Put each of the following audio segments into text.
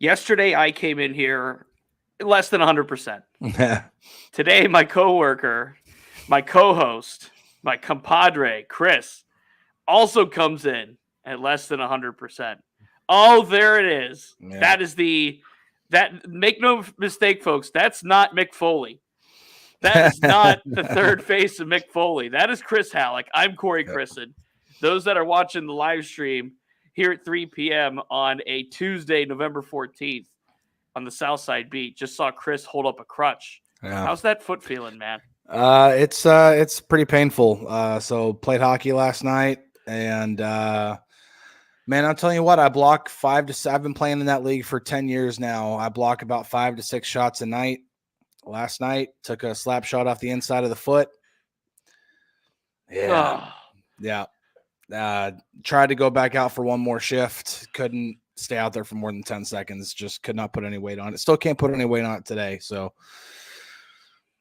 Yesterday, I came in here less than 100%. Today, my coworker, my co-host, my compadre, Chris, also comes in at less than 100%. Oh, there it is. Yeah. That is make no mistake, folks. That's not Mick Foley. That is not the third face of Mick Foley. That is Chris Halicke. I'm Corey Crisan. Those that are watching the live stream here at 3 p.m. on a Tuesday, November 14th on the Southside Beat just saw Chris hold up a crutch. Yeah. How's that foot feeling, man? It's pretty painful. So played hockey last night, and man, I'll tell you what, I block 5 to 7. I've been playing in that league for 10 years now. I block about 5 to 6 shots a night. Last night, took a slap shot off the inside of the foot. Yeah. Tried to go back out for one more shift. Couldn't stay out there for more than 10 seconds. Just could not put any weight on it. Still can't put any weight on it today. So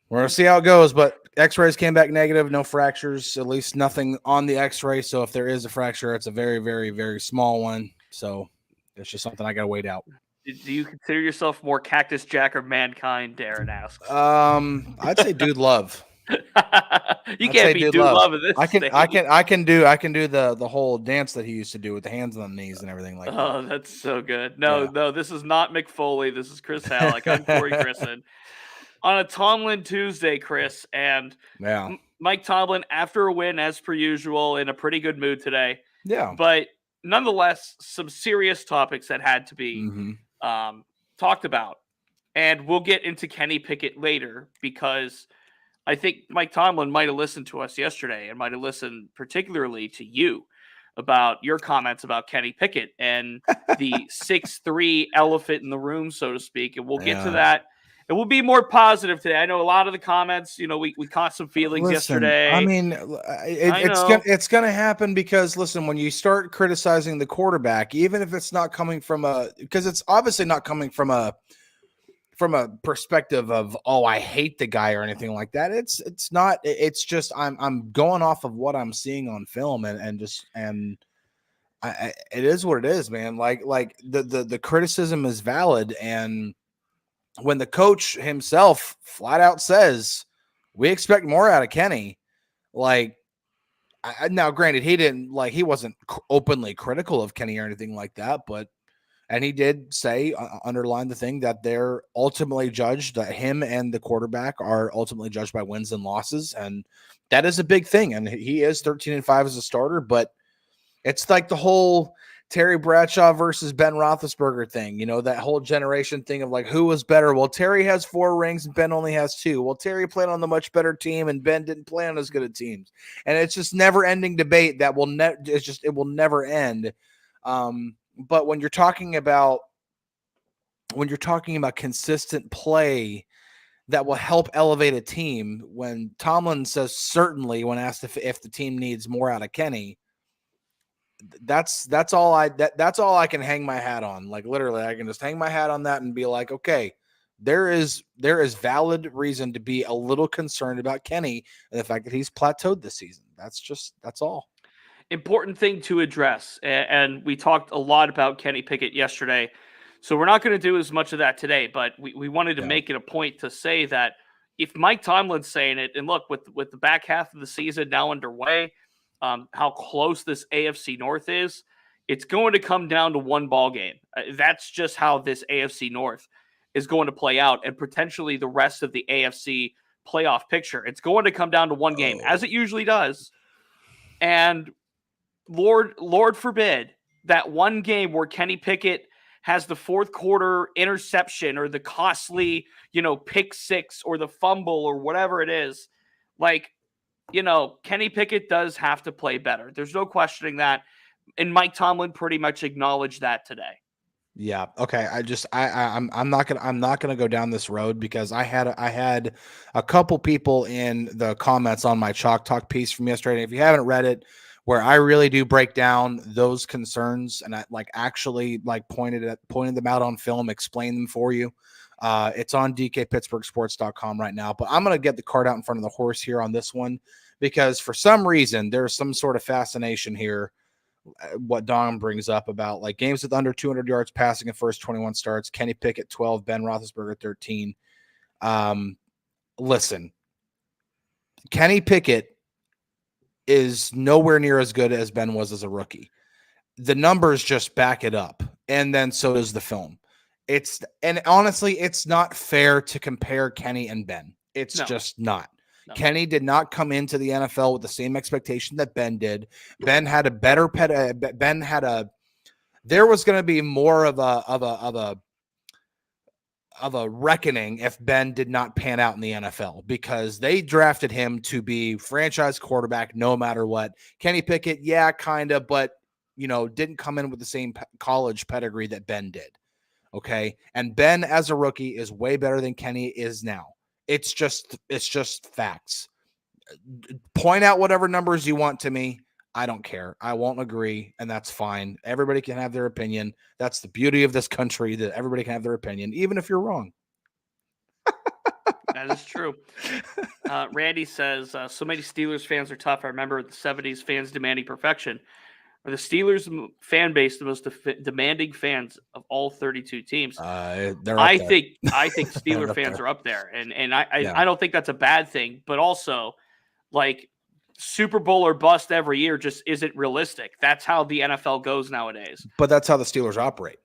we're going to see how it goes. But x-rays came back negative. No fractures, at least nothing on the x-ray. So if there is a fracture, it's a very, very, very small one. So it's just something I got to wait out. Do you consider yourself more Cactus Jack or Mankind? Darren asks. I'd say Dude Love. You can't be Dude Love in this. I can do the whole dance that he used to do with the hands on the knees and everything like that. Oh, that's so good. No, this is not Mick Foley. This is Chris Halicke. I'm Corey Crisan. On a Tomlin Tuesday, Chris, and Mike Tomlin, after a win, as per usual, in a pretty good mood today. Yeah. But nonetheless, some serious topics that had to be talked about. And we'll get into Kenny Pickett later, because I think Mike Tomlin might have listened to us yesterday and might have listened particularly to you about your comments about Kenny Pickett and the 6'3" elephant in the room, so to speak. And we'll get to that. It will be more positive today. I know a lot of the comments, we caught some feelings yesterday. I mean, it's going to happen because, listen, when you start criticizing the quarterback, even if it's not coming from because it's obviously not coming from a perspective of, oh, I hate the guy or anything like that. It's not. It's just I'm going off of what I'm seeing on film and it is what it is, man. Like the criticism is valid, and when the coach himself flat out says we expect more out of Kenny, now granted he wasn't openly critical of Kenny or anything like that, and he did say, underline the thing that they're ultimately judged, that him and the quarterback are ultimately judged by wins and losses. And that is a big thing. And he is 13-5 as a starter, but it's like the whole Terry Bradshaw versus Ben Roethlisberger thing, that whole generation thing of like, who was better? Well, Terry has 4 rings and Ben only has 2. Well, Terry played on the much better team and Ben didn't play on as good a teams. And it's just never ending debate that it will never end. But when you're talking about consistent play that will help elevate a team, when Tomlin says certainly when asked if the team needs more out of Kenny, that's all I can hang my hat on. Like literally, I can just hang my hat on that and be like, okay, there is valid reason to be a little concerned about Kenny and the fact that he's plateaued this season. That's all. Important thing to address, and we talked a lot about Kenny Pickett yesterday, so we're not going to do as much of that today, but we wanted to make it a point to say that if Mike Tomlin's saying it, and look, with the back half of the season now underway, how close this AFC North is, it's going to come down to one ball game. That's just how this AFC North is going to play out, and potentially the rest of the AFC playoff picture. It's going to come down to one game, as it usually does. And Lord forbid that one game where Kenny Pickett has the fourth quarter interception or the costly, pick six or the fumble or whatever it is. Kenny Pickett does have to play better. There's no questioning that. And Mike Tomlin pretty much acknowledged that today. Yeah. Okay. I'm not gonna go down this road because I had a couple people in the comments on my Chalk Talk piece from yesterday. If you haven't read it, where I really do break down those concerns and I actually pointed them out on film, explain them for you. It's on DKPittsburghSports.com right now, but I'm going to get the cart out in front of the horse here on this one because for some reason there's some sort of fascination here what Don brings up about like games with under 200 yards passing in first 21 starts. Kenny Pickett 12, Ben Roethlisberger 13. Listen, Kenny Pickett is nowhere near as good as Ben was as a rookie. The numbers just back it up, and then so does the film. And honestly, it's not fair to compare Kenny and Ben. It's just not. No. Kenny did not come into the NFL with the same expectation that Ben did. Ben had a better there was going to be more of a reckoning if Ben did not pan out in the NFL, because they drafted him to be franchise quarterback no matter what. Kenny Pickett, yeah, kind of, but didn't come in with the same college pedigree that Ben did. Okay. And Ben as a rookie is way better than Kenny is now. It's just facts. Point out whatever numbers you want to me. I don't care. I won't agree, and that's fine. Everybody can have their opinion. That's the beauty of this country, that everybody can have their opinion, even if you're wrong. That is true. Randy says, so many Steelers fans are tough. I remember the 70s fans demanding perfection. Are the Steelers fan base the most demanding fans of all 32 teams? I think Steeler fans are up there, and I don't think that's a bad thing. But also, like, Super Bowl or bust every year just isn't realistic. That's how the NFL goes nowadays. But that's how the Steelers operate.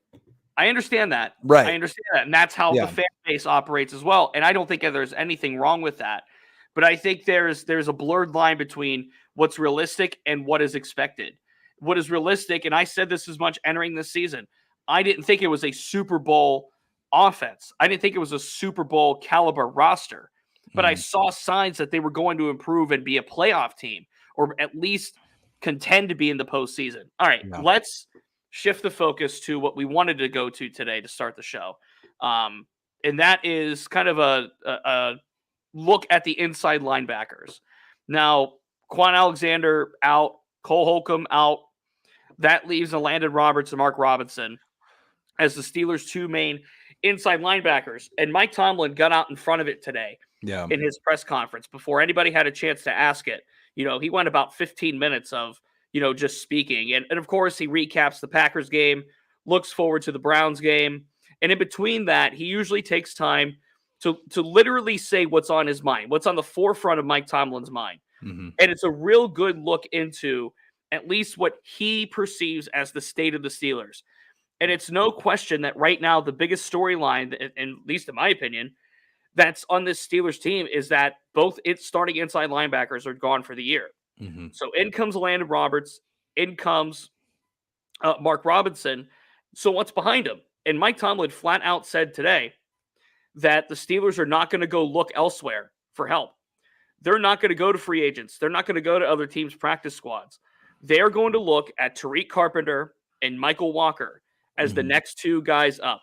I understand that. Right. I understand that. And that's how the fan base operates as well. And I don't think there's anything wrong with that. But I think there's a blurred line between what's realistic and what is expected. What is realistic, and I said this as much entering this season, I didn't think it was a Super Bowl offense. I didn't think it was a Super Bowl caliber roster. But I saw signs that they were going to improve and be a playoff team, or at least contend to be in the postseason. All right, let's shift the focus to what we wanted to go to today to start the show. And that is kind of a look at the inside linebackers. Now, Kwon Alexander out, Cole Holcomb out. That leaves Landon Roberts and Mark Robinson as the Steelers' two main inside linebackers. And Mike Tomlin got out in front of it today. In his press conference before anybody had a chance to ask it. He went about 15 minutes of, just speaking. And of course, he recaps the Packers game, looks forward to the Browns game. And in between that, he usually takes time to literally say what's on his mind, what's on the forefront of Mike Tomlin's mind. Mm-hmm. And it's a real good look into at least what he perceives as the state of the Steelers. And it's no question that right now, the biggest storyline, at least in my opinion, that's on this Steelers team is that both its starting inside linebackers are gone for the year. Mm-hmm. So in comes Landon Roberts, in comes Mark Robinson. So what's behind him? And Mike Tomlin flat out said today that the Steelers are not going to go look elsewhere for help. They're not going to go to free agents. They're not going to go to other teams' practice squads. They're going to look at Tariq Carpenter and Michael Walker as the next two guys up.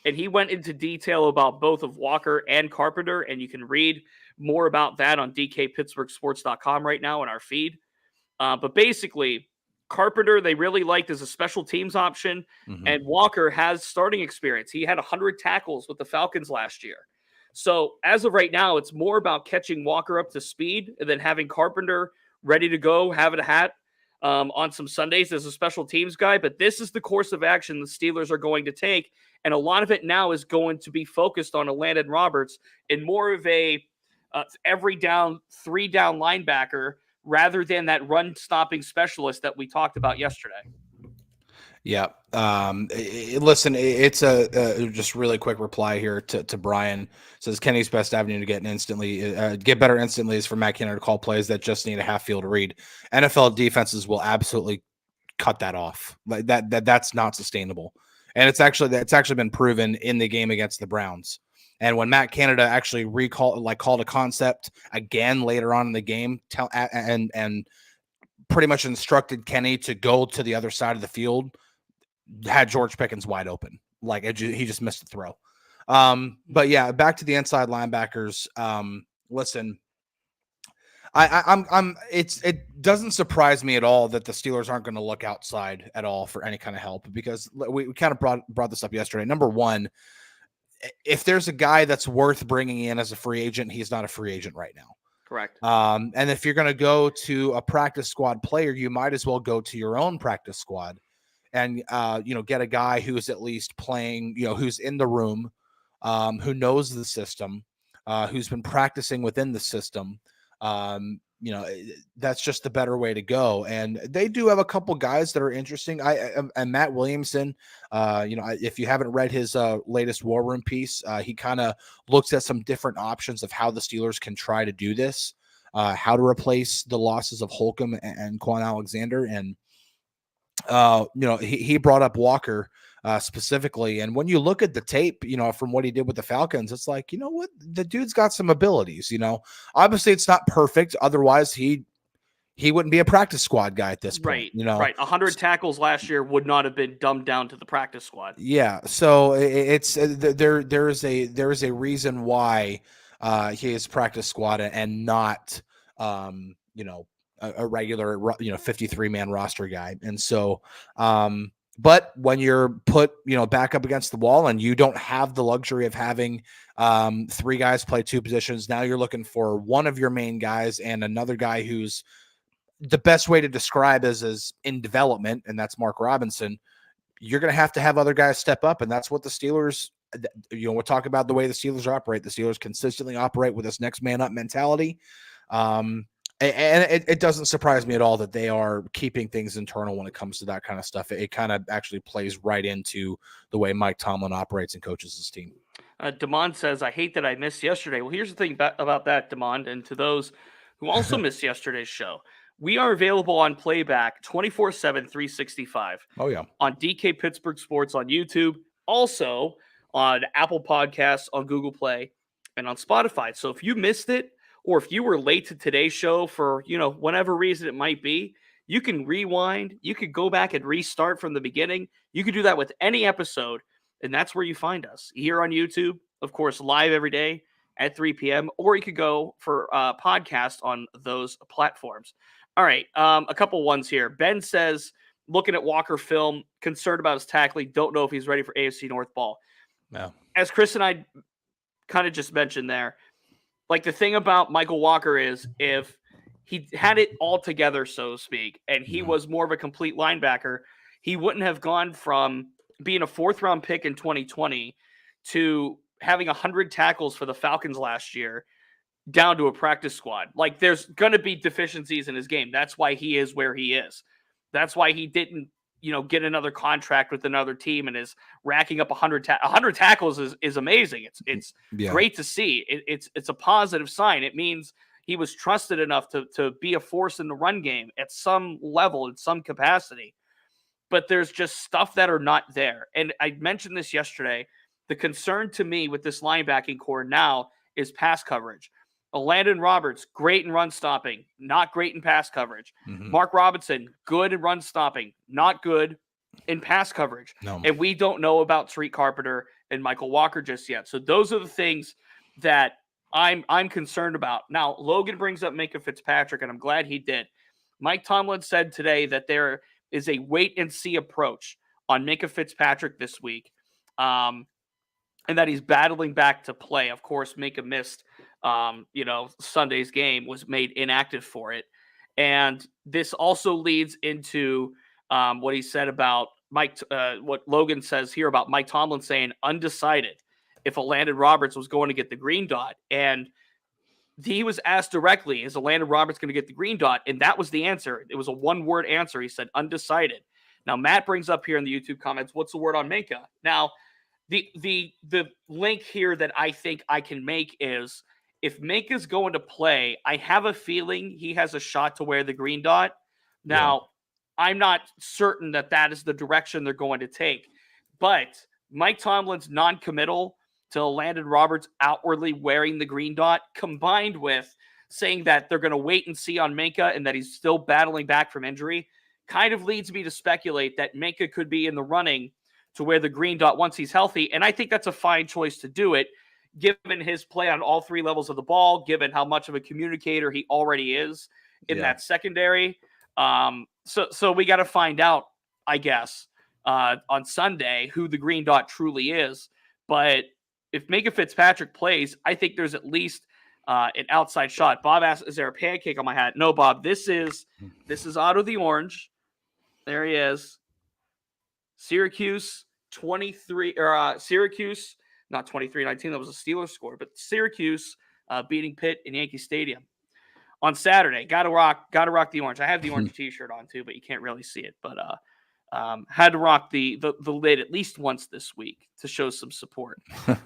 And he went into detail about both of Walker and Carpenter, and you can read more about that on DKPittsburghSports.com right now in our feed. But basically, Carpenter, they really liked as a special teams option, and Walker has starting experience. He had 100 tackles with the Falcons last year. So as of right now, it's more about catching Walker up to speed and then having Carpenter ready to go, having a hat on some Sundays as a special teams guy. But this is the course of action the Steelers are going to take. And a lot of it now is going to be focused on a Landon Roberts and more of a every down, 3-down linebacker rather than that run-stopping specialist that we talked about yesterday. Yeah. Listen, it's a just really quick reply here to Brian. It says Kenny's best avenue to get better instantly is for Matt Canada to call plays that just need a half field read. NFL defenses will absolutely cut that off. Like that's not sustainable. And it's actually been proven in the game against the Browns. And when Matt Canada actually called a concept again later on in the game, and pretty much instructed Kenny to go to the other side of the field, had George Pickens wide open. He just missed the throw. But yeah, back to the inside linebackers. Listen, it doesn't surprise me at all that the Steelers aren't going to look outside at all for any kind of help, because we kind of brought this up yesterday. Number one, if there's a guy that's worth bringing in as a free agent, he's not a free agent right now. Correct. And if you're going to go to a practice squad player, you might as well go to your own practice squad and, get a guy who's at least playing, who's in the room, who knows the system, who's been practicing within the system. That's just the better way to go. And they do have a couple guys that are interesting. And Matt Williamson, if you haven't read his latest War Room piece, he kind of looks at some different options of how the Steelers can try to do this, how to replace the losses of Holcomb and Kwon Alexander. And, he brought up Walker specifically. And when you look at the tape, from what he did with the Falcons, it's like, you know what, the dude's got some abilities, obviously it's not perfect. Otherwise he wouldn't be a practice squad guy at this point, Right. 100 tackles last year would not have been dumbed down to the practice squad. Yeah. So it's there's a reason why he is practice squad and not, a regular, 53-man roster guy. And so, but when you're put, back up against the wall and you don't have the luxury of having 3 guys play 2 positions, now you're looking for one of your main guys and another guy who's the best way to describe is in development, and that's Mark Robinson. You're going to have other guys step up, and that's what the Steelers, we'll talk about the way the Steelers operate. The Steelers consistently operate with this next man up mentality. And it doesn't surprise me at all that they are keeping things internal when it comes to that kind of stuff. It kind of actually plays right into the way Mike Tomlin operates and coaches his team. Damond says, I hate that I missed yesterday. Well, here's the thing about that, Damond, and to those who also missed yesterday's show, we are available on playback 24/7, 365. Oh, yeah. On DK Pittsburgh Sports on YouTube, also on Apple Podcasts, on Google Play, and on Spotify. So if you missed it, or if you were late to today's show for, whatever reason it might be, you can rewind. You could go back and restart from the beginning. You could do that with any episode, and that's where you find us. Here on YouTube, of course, live every day at 3 p.m., or you could go for podcast on those platforms. All right, a couple ones here. Ben says, looking at Walker film, concerned about his tackling, don't know if he's ready for AFC North ball. No. As Chris and I kind of just mentioned there, like the thing about Michael Walker is if he had it all together, so to speak, and he was more of a complete linebacker, he wouldn't have gone from being a 4th-round pick in 2020 to having 100 tackles for the Falcons last year down to a practice squad. Like, there's going to be deficiencies in his game. That's why he is where he is. That's why he didn't, get another contract with another team and is racking up 100 tackles is amazing. It's great to see. It's a positive sign. It means he was trusted enough to be a force in the run game at some level, in some capacity. But there's just stuff that are not there. And I mentioned this yesterday. The concern to me with this linebacking core now is pass coverage. Landon Roberts, great in run stopping, not great in pass coverage. Mark Robinson, good in run stopping, not good in pass coverage. No. And we don't know about Tariq Carpenter and Michael Walker just yet. So those are the things that I'm concerned about. Now, Logan brings up Minkah Fitzpatrick, and I'm glad he did. Mike Tomlin said today that there is a wait-and-see approach on Minkah Fitzpatrick this week, and that he's battling back to play. Of course, Minkah missed Sunday's game, was made inactive for it. And this also leads into what he said about what Logan says here about Mike Tomlin saying undecided if Landon Roberts was going to get the green dot. And he was asked directly, is Landon Roberts going to get the green dot? And that was the answer. It was a 1-word answer. He said undecided. Now, Matt brings up here in the YouTube comments, what's the word on Minkah? Now, the link here that I think I can make is, if Minkah's going to play, I have a feeling he has a shot to wear the green dot. Now, I'm not certain that is the direction they're going to take. But Mike Tomlin's non-committal to Landon Roberts outwardly wearing the green dot, combined with saying that they're going to wait and see on Minkah and that he's still battling back from injury, kind of leads me to speculate that Minkah could be in the running to wear the green dot once he's healthy. And I think that's a fine choice to do it, given his play on all 3 levels of the ball, given how much of a communicator he already is in that secondary. So we got to find out, I guess, on Sunday who the green dot truly is. But if Minkah Fitzpatrick plays, I think there's at least an outside shot. Bob asked, "Is there a pancake on my hat?" No, Bob. This is Otto the Orange. There he is. Syracuse 23 or Syracuse, not 23-19. That was a Steelers score, but Syracuse beating Pitt in Yankee Stadium on Saturday. Gotta rock the orange. I have the orange T-shirt on too, but you can't really see it. But had to rock the lid at least once this week to show some support.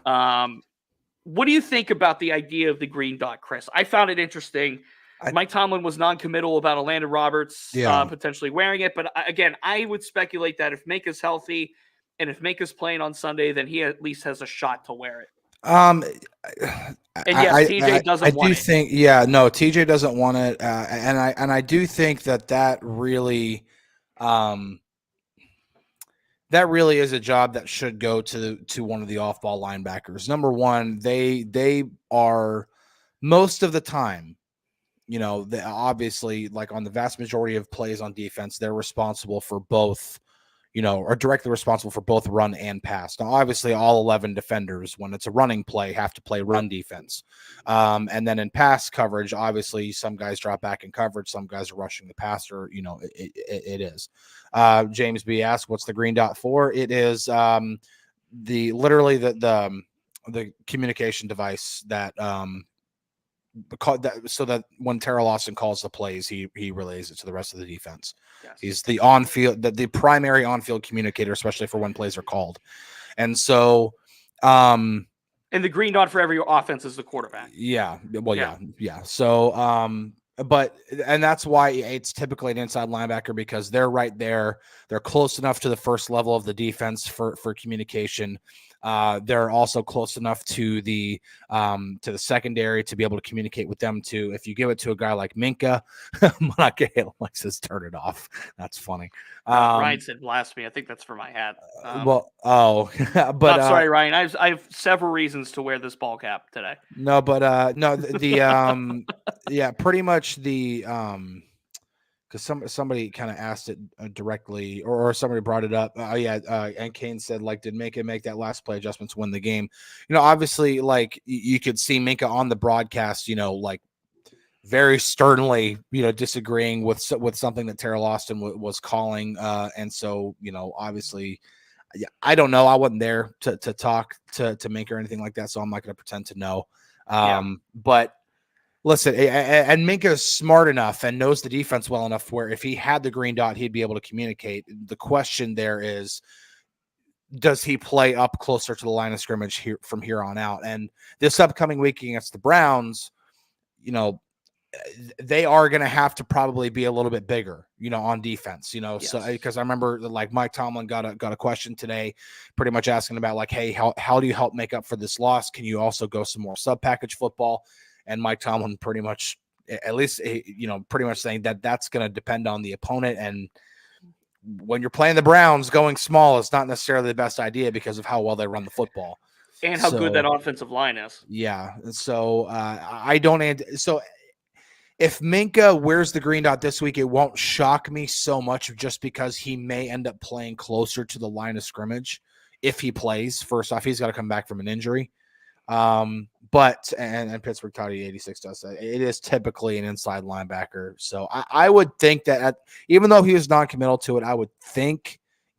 What do you think about the idea of the green dot, Chris? I found it interesting. Mike Tomlin was non-committal about Landon Roberts potentially wearing it. But again, I would speculate that if Minka's healthy and if Minka's playing on Sunday, then he at least has a shot to wear it. And yes, TJ doesn't want it. TJ doesn't want it. And I do think that really is a job that should go to one of the off-ball linebackers. Number one, they are most of the time, they obviously, like on the vast majority of plays on defense, they're responsible for both, are directly responsible for both run and pass. Now, obviously, all 11 defenders, when it's a running play, have to play run defense. And then in pass coverage, obviously, some guys drop back in coverage, some guys are rushing the passer. It is. James B. asked, "What's the green dot for?" It is literally the communication device that so that when Terrell Austin calls the plays, he relays it to the rest of the defense. Yes. He's the on-field, the primary on-field communicator, especially for when plays are called. And so, and the green dot for every offense is the quarterback. Yeah. Well, yeah. So, and that's why it's typically an inside linebacker, because they're right there. They're close enough to the first level of the defense for communication. They're also close enough to the secondary to be able to communicate with them too. If you give it to a guy like Minka, Mike says, "Turn it off." That's funny. Ryan said blasphemy. I think that's for my hat. but sorry, Ryan. I have several reasons to wear this ball cap today. No, but pretty much because somebody kind of asked it directly, or somebody brought it up. And Kane said, like, did Minka make that last play adjustment to win the game? Obviously, like, you could see Minka on the broadcast, like very sternly, disagreeing with something that Terrell Austin was calling. And so, obviously, I don't know. I wasn't there to talk to Minka or anything like that, so I'm not going to pretend to know. But listen, and Minka is smart enough and knows the defense well enough where if he had the green dot, he'd be able to communicate. The question there is, does he play up closer to the line of scrimmage from here on out? And this upcoming week against the Browns, they are going to have to probably be a little bit bigger, on defense, yes. So because I remember, like, Mike Tomlin got a question today pretty much asking about, like, hey, how do you help make up for this loss? Can you also go some more sub package football? And Mike Tomlin pretty much, at least, pretty much saying that that's going to depend on the opponent. And when you're playing the Browns, going small is not necessarily the best idea because of how well they run the football. And how good that offensive line is. Yeah. So so if Minka wears the green dot this week, it won't shock me so much, just because he may end up playing closer to the line of scrimmage if he plays. First off, he's got to come back from an injury. But Pittsburgh Toddy 86 does say it is typically an inside linebacker. So I would think that even though he is non-committal to it, I would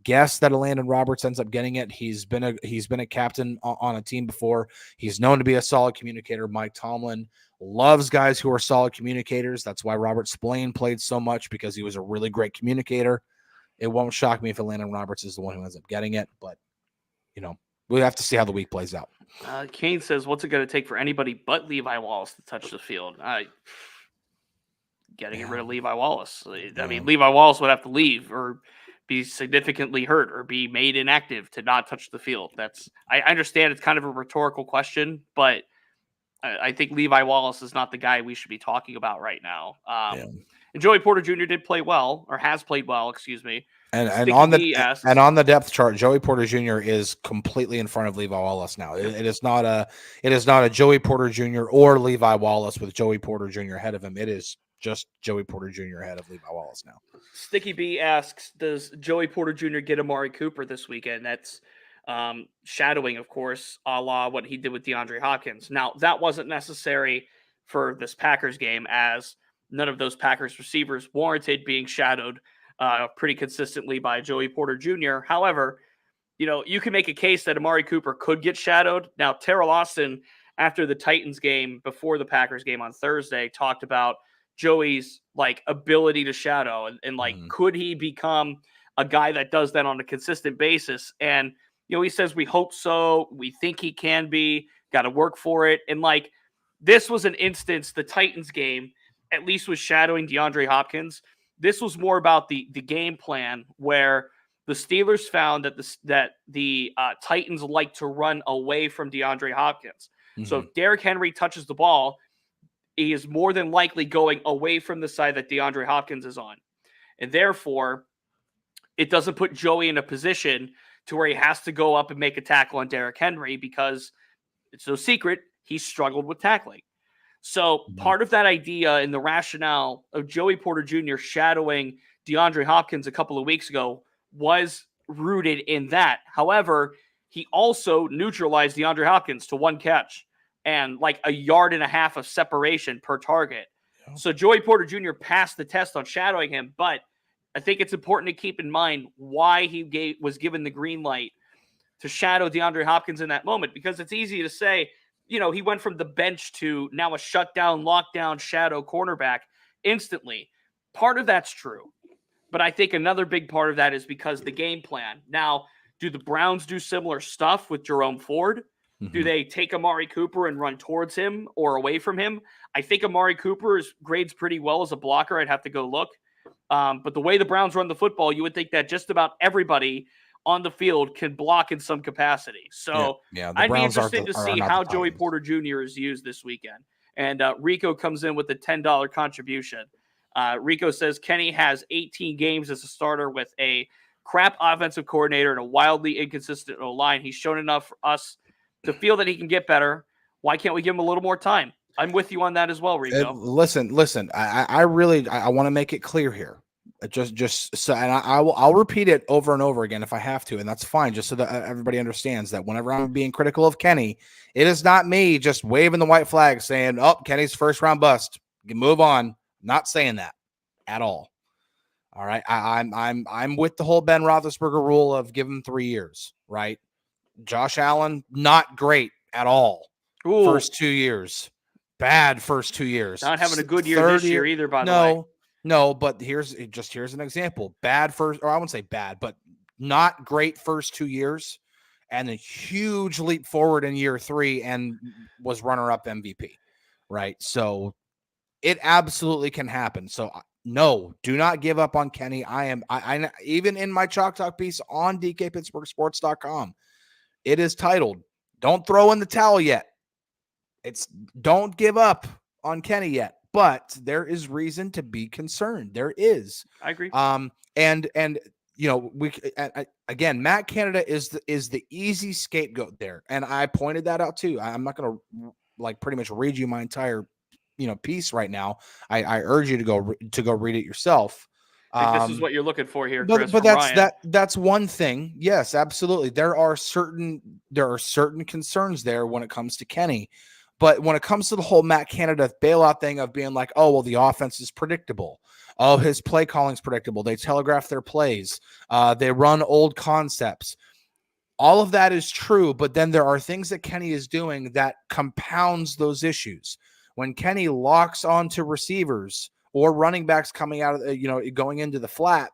guess that Landon Roberts ends up getting it. He's been a captain on a team before. He's known to be a solid communicator. Mike Tomlin loves guys who are solid communicators. That's why Robert Spillane played so much, because he was a really great communicator. It won't shock me if Landon Roberts is the one who ends up getting it, but we'll have to see how the week plays out. Kane says, "What's it going to take for anybody but Levi Wallace to touch the field?" Get rid of Levi Wallace. I mean, Levi Wallace would have to leave or be significantly hurt or be made inactive to not touch the field. I understand it's kind of a rhetorical question, but I think Levi Wallace is not the guy we should be talking about right now. And Joey Porter Jr. did play well, or has played well, excuse me. And on the depth chart, Joey Porter Jr. is completely in front of Levi Wallace now. It is not a Joey Porter Jr. or Levi Wallace with Joey Porter Jr. ahead of him. It is just Joey Porter Jr. ahead of Levi Wallace now. Sticky B asks, does Joey Porter Jr. get Amari Cooper this weekend? That's shadowing, of course, a la what he did with DeAndre Hopkins. Now, that wasn't necessary for this Packers game, as none of those Packers receivers warranted being shadowed pretty consistently by Joey Porter Jr. However, you can make a case that Amari Cooper could get shadowed. Now, Terrell Austin, after the Titans game, before the Packers game on Thursday, talked about Joey's ability to shadow and could he become a guy that does that on a consistent basis? And, he says, we hope so. We think he can be, got to work for it. And this was an instance, the Titans game, at least was shadowing DeAndre Hopkins. This was more about the game plan, where the Steelers found that the Titans like to run away from DeAndre Hopkins. Mm-hmm. So if Derrick Henry touches the ball, he is more than likely going away from the side that DeAndre Hopkins is on. And therefore, it doesn't put Joey in a position to where he has to go up and make a tackle on Derrick Henry, because it's no secret he struggled with tackling. So part of that idea and the rationale of Joey Porter Jr. shadowing DeAndre Hopkins a couple of weeks ago was rooted in that. However, he also neutralized DeAndre Hopkins to one catch and 1.5 yards of separation per target. Yeah. So Joey Porter Jr. passed the test on shadowing him, but I think it's important to keep in mind why he was given the green light to shadow DeAndre Hopkins in that moment, because it's easy to say, he went from the bench to now a shutdown, lockdown, shadow cornerback instantly. Part of that's true. But I think another big part of that is because the game plan. Now, do the Browns do similar stuff with Jerome Ford? Mm-hmm. Do they take Amari Cooper and run towards him or away from him? I think Amari Cooper grades pretty well as a blocker. I'd have to go look. But the way the Browns run the football, you would think that just about everybody on the field can block in some capacity. So I'd be interested to see how Joey Porter Jr. is used this weekend. And Rico comes in with a $10 contribution. Rico says Kenny has 18 games as a starter with a crap offensive coordinator and a wildly inconsistent O-line. He's shown enough for us to feel that he can get better. Why can't we give him a little more time? I'm with you on that as well, Rico. Listen. I want to make it clear here. Just so, and I'll repeat it over and over again if I have to, and that's fine. Just so that everybody understands that whenever I'm being critical of Kenny, it is not me just waving the white flag saying, "Oh, Kenny's first round bust. You can move on." Not saying that at all. All right, I'm with the whole Ben Roethlisberger rule of give him 3 years. Right, Josh Allen not great at all. Ooh. First 2 years, bad first 2 years. Not having a good year this year either. By the way. No, but here's an example. Bad first, or I wouldn't say bad, but not great first 2 years, and a huge leap forward in year 3, and was runner-up MVP, right? So it absolutely can happen. So no, do not give up on Kenny. I even in my Chalk Talk piece on DKPittsburghSports.com, it is titled, "Don't throw in the towel yet." It's don't give up on Kenny yet. But there is reason to be concerned. There is. I agree. And we again, Matt Canada is the easy scapegoat there, and I pointed that out too. I'm not going to pretty much read you my entire piece right now. I urge you to go read it yourself. I think this is what you're looking for here, Chris. But that's one thing. Yes, absolutely. There are certain concerns there when it comes to Kenny. But when it comes to the whole Matt Canada bailout thing of being like, oh, well, the offense is predictable. Oh, his play calling is predictable. They telegraph their plays. They run old concepts. All of that is true, but then there are things that Kenny is doing that compounds those issues. When Kenny locks onto receivers or running backs coming out of, going into the flat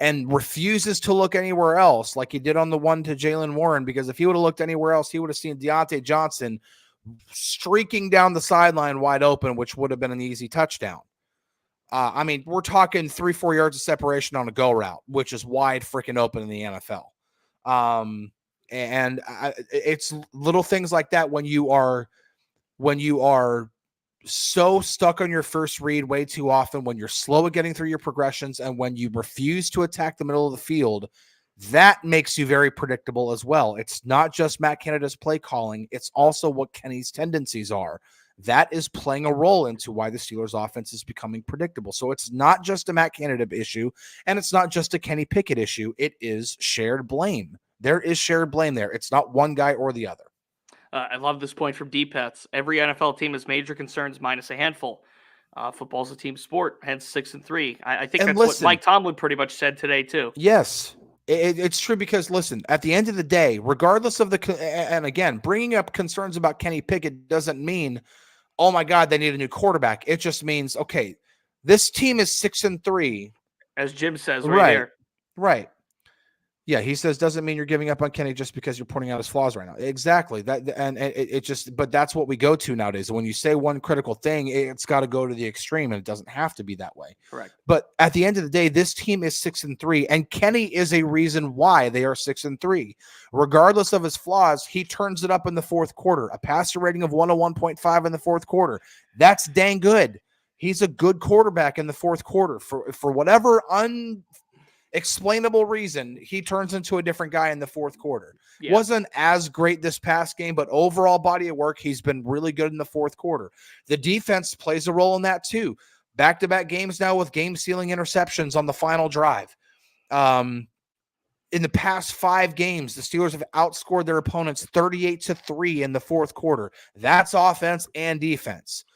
and refuses to look anywhere else like he did on the one to Jaylen Warren, because if he would have looked anywhere else, he would have seen Deontay Johnson streaking down the sideline wide open, which would have been an easy touchdown. We're talking 3-4 yards of separation on a go route, which is wide freaking open in the NFL. It's little things like that when you are so stuck on your first read way too often, when you're slow at getting through your progressions, and when you refuse to attack the middle of the field, that makes you very predictable as well. It's not just Matt Canada's play calling. It's also what Kenny's tendencies are. That is playing a role into why the Steelers offense is becoming predictable. So it's not just a Matt Canada issue, and it's not just a Kenny Pickett issue. It is shared blame. There is shared blame there. It's not one guy or the other. I love this point from D-Pets. Every NFL team has major concerns minus a handful. Football's a team sport, hence 6-3. I think And that's what listen, Mike Tomlin pretty much said today too. yes, it's true because listen, at the end of the day, regardless of and again, bringing up concerns about Kenny Pickett doesn't mean, oh my God, they need a new quarterback. It just means, okay, this team is 6-3. As Jim says right here. Right. Yeah, he says doesn't mean you're giving up on Kenny just because you're pointing out his flaws right now. Exactly. That and it just, but that's what we go to nowadays. When you say one critical thing, it's got to go to the extreme, and it doesn't have to be that way. Correct. But at the end of the day, this team is 6-3, and Kenny is a reason why they are 6-3. Regardless of his flaws, he turns it up in the fourth quarter. A passer rating of 101.5 in the fourth quarter. That's dang good. He's a good quarterback in the fourth quarter for whatever explainable reason. He turns into a different guy in the fourth quarter. Yeah. Wasn't as great this past game, but overall body of work, he's been really good in the fourth quarter. The defense plays a role in that too. Back-to-back games now with game-sealing interceptions on the final drive. In the past 5 games, the Steelers have outscored their opponents 38-3 in the fourth quarter. That's offense and defense.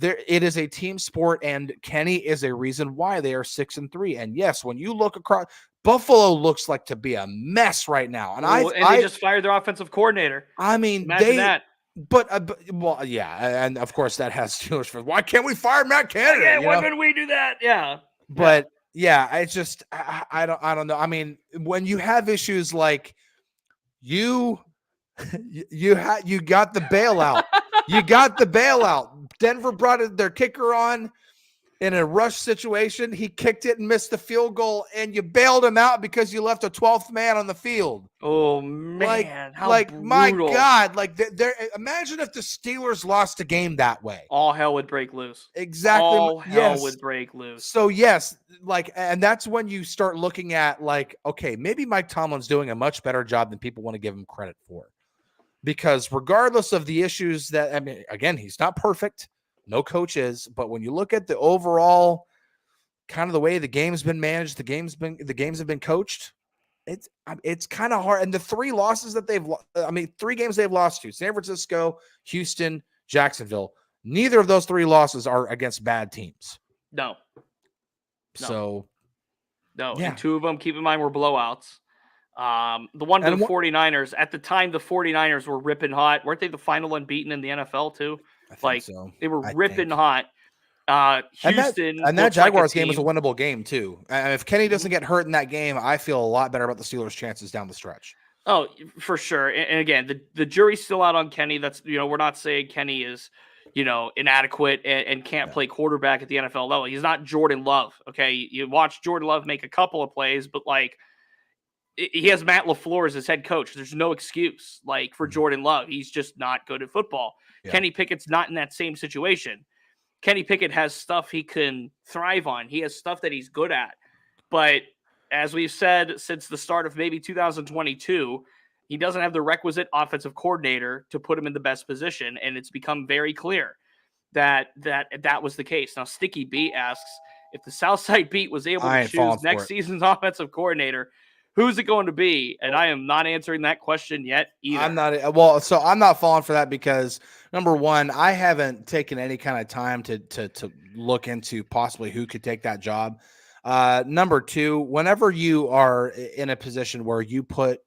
It is a team sport, and Kenny is a reason why they are 6-3. And yes, when you look across, Buffalo looks like to be a mess right now. And they just fired their offensive coordinator. I mean, imagine that. But well, yeah, and of course that has Steelers fans. Why can't we fire Matt Canada? Yeah, why couldn't we do that? Yeah, but yeah, it's just I don't know. I mean, when you have issues like you got the bailout. You got the bailout. Denver brought their kicker on in a rush situation. He kicked it and missed the field goal, and you bailed him out because you left a 12th man on the field. Oh, man. How brutal. My God. Imagine if the Steelers lost a game that way. All hell would break loose. Exactly. All hell would break loose. So, yes, and that's when you start looking at, okay, maybe Mike Tomlin's doing a much better job than people want to give him credit for. Because regardless of the issues again, he's not perfect. No coach is. But when you look at the overall kind of the way the game's been managed, the games have been coached, it's kind of hard. And the 3 losses that 3 games they've lost to: San Francisco, Houston, Jacksonville. Neither of those 3 losses are against bad teams. No. So, no. Yeah. And 2 of them, keep in mind, were blowouts. The one to the 49ers, at the time, the 49ers were ripping hot. Weren't they the final unbeaten in the NFL too? I think so. They were ripping hot. Houston and that Jaguars game was a winnable game too. And if Kenny doesn't get hurt in that game, I feel a lot better about the Steelers' chances down the stretch. Oh, for sure. And again, the jury's still out on Kenny. That's, we're not saying Kenny is, inadequate and can't play quarterback at the NFL level. He's not Jordan Love. Okay. You watch Jordan Love make a couple of plays, but he has Matt LaFleur as his head coach. There's no excuse for Jordan Love. He's just not good at football. Yeah. Kenny Pickett's not in that same situation. Kenny Pickett has stuff he can thrive on. He has stuff that he's good at. But as we've said since the start of maybe 2022, he doesn't have the requisite offensive coordinator to put him in the best position. And it's become very clear that was the case. Now, Sticky B asks, if the Southside Beat was able to choose next season's offensive coordinator, who's it going to be? And I am not answering that question yet either. I'm not falling for that because, number one, I haven't taken any kind of time to look into possibly who could take that job. Number two, whenever you are in a position where you put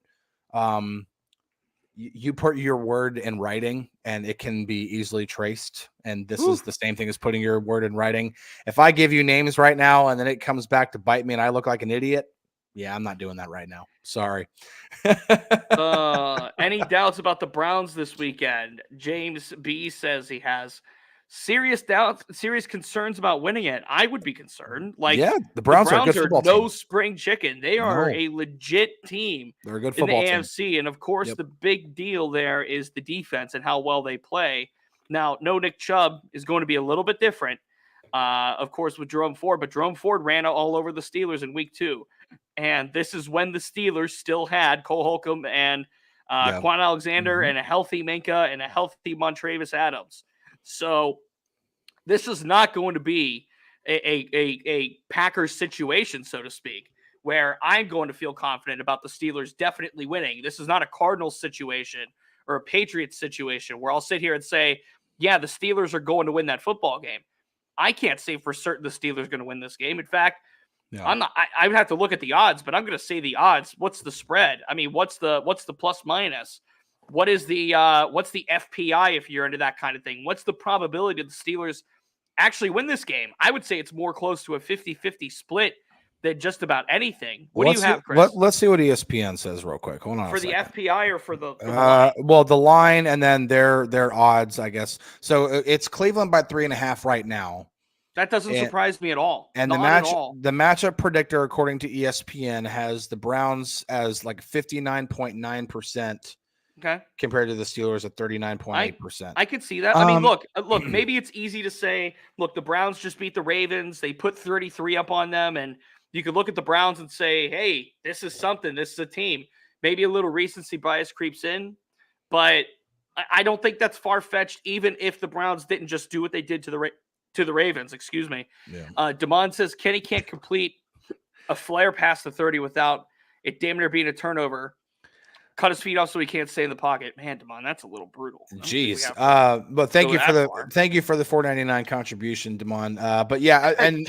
your word in writing and it can be easily traced, and this is the same thing as putting your word in writing. If I give you names right now and then it comes back to bite me and I look like an idiot, yeah, I'm not doing that right now. Sorry. Any doubts about the Browns this weekend? James B says he has serious doubts, serious concerns about winning it. I would be concerned. The Browns are a good football team. No spring chicken. They are a legit team. They're a good football team in the AFC. And of course, the big deal there is the defense and how well they play. Now, no Nick Chubb is going to be a little bit different, of course, with Jerome Ford. But Jerome Ford ran all over the Steelers in week 2. And this is when the Steelers still had Cole Holcomb and Kwon Alexander and a healthy Minka and a healthy Montravis Adams. So this is not going to be a Packers situation, so to speak, where I'm going to feel confident about the Steelers definitely winning. This is not a Cardinals situation or a Patriots situation where I'll sit here and say, yeah, the Steelers are going to win that football game. I can't say for certain the Steelers are going to win this game. In fact, I'm not. I would have to look at the odds, but I'm going to say the odds. What's the spread? I mean, what's the plus minus? What's the FPI if you're into that kind of thing? What's the probability of the Steelers actually win this game? I would say it's more close to a 50-50 split than just about anything. What do you have, Chris? Let's see what ESPN says real quick. Hold on. For the FPI or for the line? Well, the line and then their odds, I guess. So it's Cleveland by 3.5 right now. That doesn't surprise me at all. And the matchup predictor, according to ESPN, has the Browns as like 59.9%. Okay. Compared to the Steelers at 39.8%. I could see that. I mean, look, maybe it's easy to say, look, the Browns just beat the Ravens. They put 33 up on them. And you could look at the Browns and say, hey, this is something. This is a team. Maybe a little recency bias creeps in. But I don't think that's far-fetched, even if the Browns didn't just do what they did to the Ravens. Excuse me. Yeah. Damon says Kenny can't complete a flare past the 30 without it damn near being a turnover. Cut his feet off so he can't stay in the pocket. Man, Damon, that's a little brutal. Jeez. But thank you for the $4.99 contribution, Damon. But yeah, and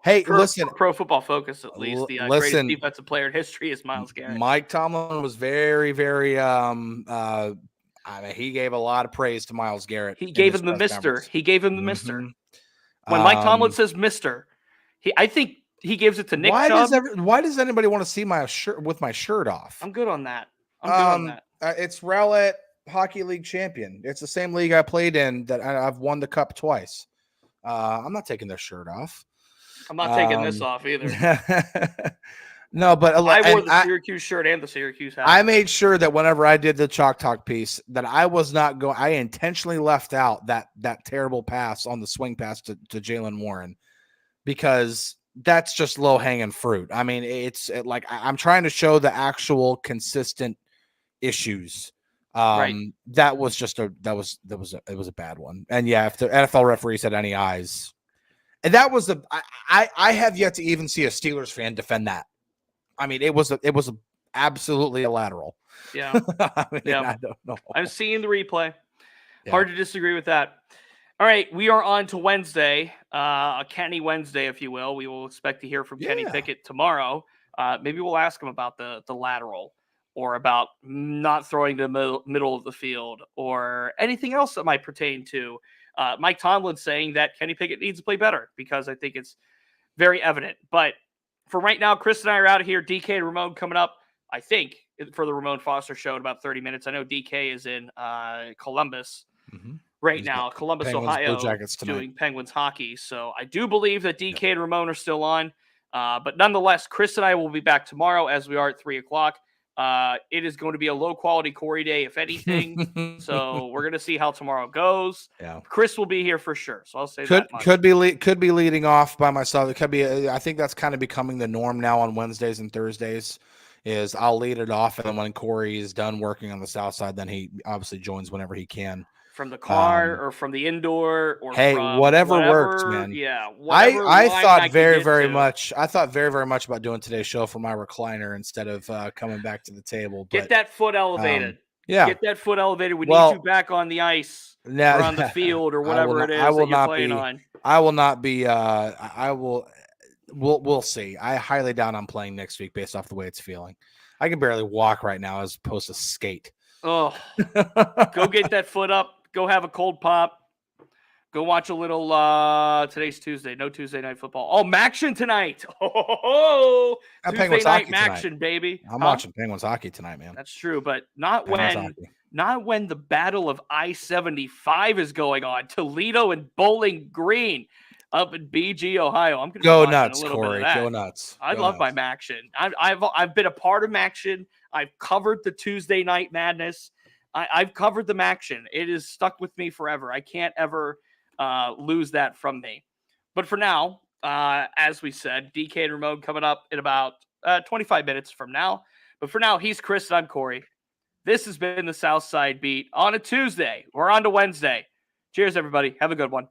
hey, listen. Pro Football Focus, at least the greatest defensive player in history is Myles Garrett. Mike Tomlin was very, very. I mean, he gave a lot of praise to Myles Garrett. He gave him the Mister. He gave him the Mister. When Mike Tomlin says Mister, I think he gives it to Nick Chubb. Why does anybody want to see my shirt with my shirt off? I'm good on that. It's Rowlett Hockey League champion. It's the same league I played in that I've won the cup twice. I'm not taking their shirt off. I'm not taking this off either. No, but I wore the Syracuse shirt and the Syracuse hat. I made sure that whenever I did the Chalk Talk piece, that I was not going. I intentionally left out that terrible pass on the swing pass to Jalen Warren, because that's just low hanging fruit. I mean, I'm trying to show the actual consistent issues. Right. That was a bad one. And yeah, if the NFL referees had any eyes, and that was I have yet to even see a Steelers fan defend that. I mean, it was absolutely a lateral. Yeah. I don't know. I'm seeing the replay. Yeah. Hard to disagree with that. All right, we are on to Wednesday, a Kenny Wednesday, if you will. We will expect to hear from Kenny Pickett tomorrow. Maybe we'll ask him about the lateral, or about not throwing to the middle of the field, or anything else that might pertain to Mike Tomlin saying that Kenny Pickett needs to play better, because I think it's very evident. But for right now, Chris and I are out of here. DK and Ramon coming up, I think, for the Ramon Foster Show in about 30 minutes. I know DK is in Columbus. Mm-hmm. Right now, Columbus, Ohio, doing Penguins hockey. So I do believe that DK and Ramon are still on. But nonetheless, Chris and I will be back tomorrow, as we are at 3 o'clock. It is going to be a low-quality Corey day, if anything. So we're going to see how tomorrow goes. Yeah. Chris will be here for sure. So I'll say that much. Could be leading off by myself. It could be. I think that's kind of becoming the norm now on Wednesdays and Thursdays. Is I'll lead it off, and then when Corey is done working on the south side, then he obviously joins whenever he can. From the car or from the indoor, or from whatever works, man. Yeah, I thought very much about doing today's show from my recliner instead of coming back to the table. But, get that foot elevated. Get that foot elevated. We need you back on the ice or on the field or whatever it is that you're playing on. I will not be. We'll see. I highly doubt I'm playing next week based off the way it's feeling. I can barely walk right now as opposed to skate. Oh, go get that foot up. Go have a cold pop. Go watch a little. Today's Tuesday. No Tuesday night football. Oh, Maction tonight. Oh, Tuesday night Maction, baby. I'm watching Penguins hockey tonight, man. That's true, but not when the battle of I-75 is going on. Toledo and Bowling Green up in BG, Ohio. I'm gonna go nuts, Corey. Go nuts. I love my Maction. I've been a part of Maction. I've covered the Tuesday night madness. I've covered the Maction. It is stuck with me forever. I can't ever lose that from me. But for now, as we said, DK and Ramon coming up in about 25 minutes from now. But for now, he's Chris and I'm Corey. This has been the Southside Beat on a Tuesday. We're on to Wednesday. Cheers, everybody. Have a good one.